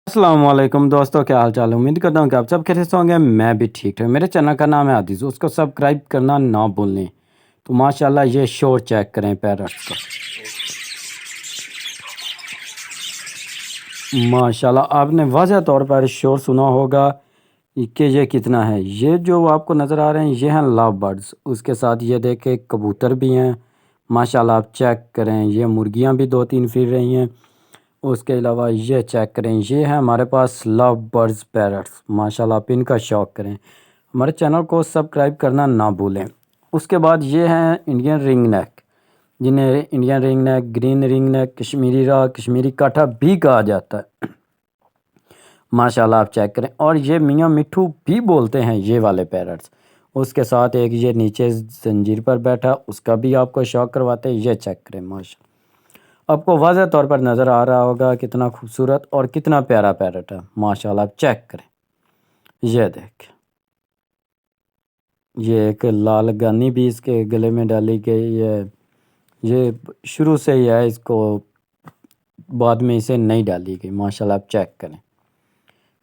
السلام علیکم دوستوں، کیا حال چال ہے؟ امید کرتا ہوں کہ آپ سب خیریت سے ہوں گے۔ میں بھی ٹھیک ہوں۔ میرے چینل کا نام ہے عادیز، اس کو سبسکرائب کرنا نہ بھولیں۔ تو ماشاءاللہ یہ شور چیک کریں پیرٹس کا، ماشاءاللہ آپ نے واضح طور پر شور سنا ہوگا کہ یہ کتنا ہے۔ یہ جو آپ کو نظر آ رہے ہیں یہ ہیں لو برڈز، اس کے ساتھ یہ دیکھیں کبوتر بھی ہیں۔ ماشاءاللہ آپ چیک کریں، یہ مرغیاں بھی 2-3 پھر رہی ہیں۔ اس کے علاوہ یہ چیک کریں، یہ ہے ہمارے پاس لو برڈز پیرٹس۔ ماشاءاللہ آپ ان کا شوق کریں، ہمارے چینل کو سبسکرائب کرنا نہ بھولیں۔ اس کے بعد یہ ہیں انڈین رنگ نیک، جنہیں انڈین رنگ نیک، گرین رنگ نیک، کشمیری راہ، کشمیری کاٹھا بھی کہا جاتا ہے۔ ماشاءاللہ آپ چیک کریں، اور یہ میاں مٹھو بھی بولتے ہیں یہ والے پیرٹس۔ اس کے ساتھ ایک یہ نیچے زنجیر پر بیٹھا، اس کا بھی آپ کو شوق کرواتے ہیں۔ یہ چیک کریں، ماشاءاللہ آپ کو واضح طور پر نظر آ رہا ہوگا کتنا خوبصورت اور کتنا پیارا پیرٹ ہے۔ ماشاءاللہ آپ چیک کریں، یہ دیکھ، یہ ایک لال گانی بھی اس کے گلے میں ڈالی گئی ہے۔ یہ شروع سے ہی ہے، اس کو بعد میں اسے نہیں ڈالی گئی۔ ماشاءاللہ آپ چیک کریں،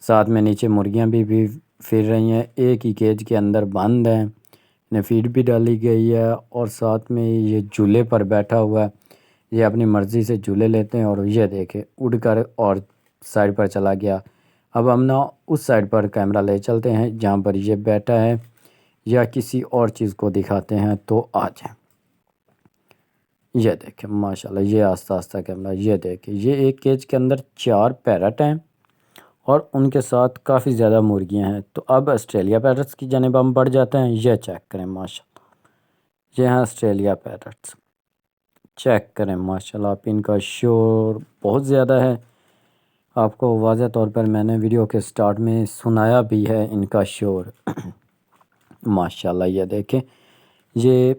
ساتھ میں نیچے مرغیاں بھی پھر رہی ہیں، ایک ہی کیج کے اندر بند ہیں، انہیں فیڈ بھی ڈالی گئی ہے، اور ساتھ میں یہ جھولے پر بیٹھا ہوا ہے۔ یہ اپنی مرضی سے جھولے لیتے ہیں، اور یہ دیکھیں اڑ کر اور سائڈ پر چلا گیا۔ اب ہم نا اس سائڈ پر کیمرہ لے چلتے ہیں جہاں پر یہ بیٹھا ہے، یا کسی اور چیز کو دکھاتے ہیں تو آ جائیں۔ یہ دیکھیں ماشاءاللہ، یہ آہستہ آہستہ کیمرہ، یہ دیکھیں، یہ ایک کیج کے اندر 4 پیرٹ ہیں، اور ان کے ساتھ کافی زیادہ مرغیاں ہیں۔ تو اب آسٹریلیا پیرٹس کی جانب ہم بڑھ جاتے ہیں۔ یہ چیک کریں، ماشاءاللہ یہ ہیں آسٹریلیا پیرٹس، چیک کریں۔ ماشاءاللہ آپ ان کا شور بہت زیادہ ہے، آپ کو واضح طور پر میں نے ویڈیو کے سٹارٹ میں سنایا بھی ہے ان کا شور۔ ماشاءاللہ یہ دیکھیں، یہ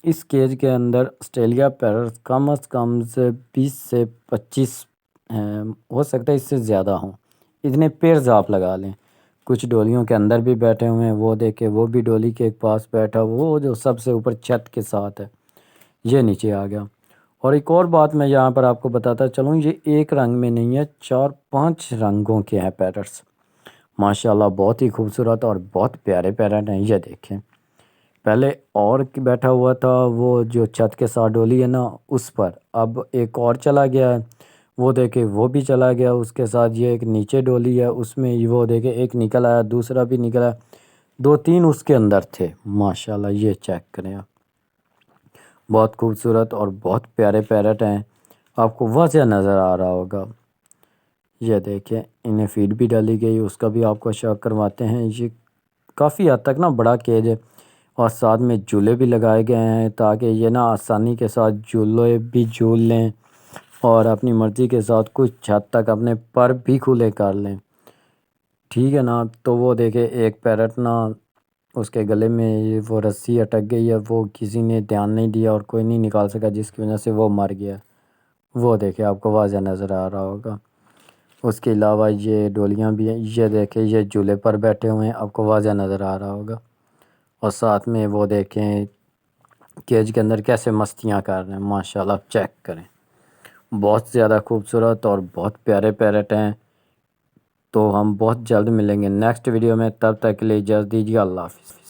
اس کیج کے اندر آسٹریلیا پیرٹس کم از کم سے 20 سے 25 ہیں، ہو سکتا ہے اس سے زیادہ ہوں، اتنے پیئرز آپ لگا لیں۔ کچھ ڈولیوں کے اندر بھی بیٹھے ہوئے ہیں، وہ دیکھیں، وہ بھی ڈولی کے پاس بیٹھا، وہ جو سب سے اوپر چھت کے ساتھ ہے، یہ نیچے آ گیا۔ اور ایک اور بات میں یہاں پر آپ کو بتاتا چلوں، یہ ایک رنگ میں نہیں ہے، 4-5 رنگوں کے ہیں پیرٹس۔ ماشاءاللہ بہت ہی خوبصورت اور بہت پیارے پیرٹ ہیں۔ یہ دیکھیں، پہلے اور بیٹھا ہوا تھا وہ جو چھت کے ساتھ ڈولی ہے نا اس پر، اب ایک اور چلا گیا ہے، وہ دیکھیں وہ بھی چلا گیا۔ اس کے ساتھ یہ ایک نیچے ڈولی ہے، اس میں وہ دیکھیں ایک نکل آیا، دوسرا بھی نکل آیا، 2-3 اس کے اندر تھے۔ ماشاءاللہ یہ چیک کریں آپ، بہت خوبصورت اور بہت پیارے پیرٹ ہیں، آپ کو واضح نظر آ رہا ہوگا۔ یہ دیکھیں، انہیں فیڈ بھی ڈالی گئی، اس کا بھی آپ کو شوق کرواتے ہیں۔ یہ کافی حد تک نا بڑا کیج ہے، اور ساتھ میں جھولے بھی لگائے گئے ہیں تاکہ یہ نا آسانی کے ساتھ جھولے بھی جھول لیں، اور اپنی مرضی کے ساتھ کچھ حد تک اپنے پر بھی کھلے کر لیں، ٹھیک ہے نا۔ تو وہ دیکھیں ایک پیرٹ نا اس کے گلے میں وہ رسی اٹک گئی ہے، وہ کسی نے دھیان نہیں دیا اور کوئی نہیں نکال سکا، جس کی وجہ سے وہ مر گیا۔ وہ دیکھیں آپ کو واضح نظر آ رہا ہوگا۔ اس کے علاوہ یہ ڈولیاں بھی ہیں، یہ دیکھیں یہ جھولے پر بیٹھے ہوئے ہیں، آپ کو واضح نظر آ رہا ہوگا۔ اور ساتھ میں وہ دیکھیں کیج کے اندر کیسے مستیاں کر رہے ہیں۔ ماشاءاللہ آپ چیک کریں، بہت زیادہ خوبصورت اور بہت پیارے پیرٹ ہیں۔ تو ہم بہت جلد ملیں گے نیکسٹ ویڈیو میں، تب تک کے لیے اجازت دیجیے، اللہ حافظ۔